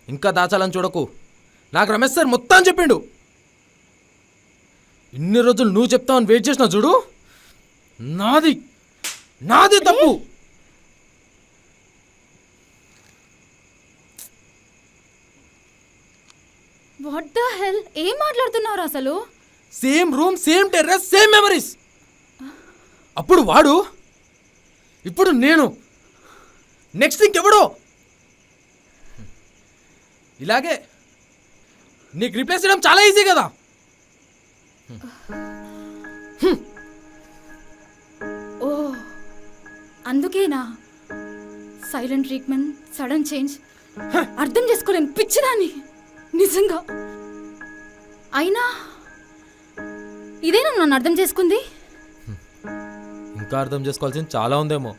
ఇంకా దాచాలని చూడకు. నాకు రమేష్ సార్ మొత్తం చెప్పిండు. ఇన్ని రోజులు నువ్వు చెప్తావని వెయిట్ చేసిన చూడు, నాది నాది తప్పు. వాట్ ద హెల్, ఏం మాట్లాడుతున్నారు అసలు? Same room, same terrace, same memories. అప్పుడు వాడు, ఇప్పుడు నేను, నెక్స్ట్ ఇంకెవడో. ఇలాగే నీకు రీప్లేస్ చేయడం చాలా ఈజీ కదా. ఓ అందుకేనా సైలెంట్ ట్రీట్మెంట్, సడన్ చేంజ్? అర్థం చేసుకోలేను పిచ్చిదాన్ని నిజంగా. అయినా ఇదేనా నన్ను అర్థం చేసుకుంది? ఇంకా అర్థం చేసుకోవాల్సింది చాలా ఉందేమో.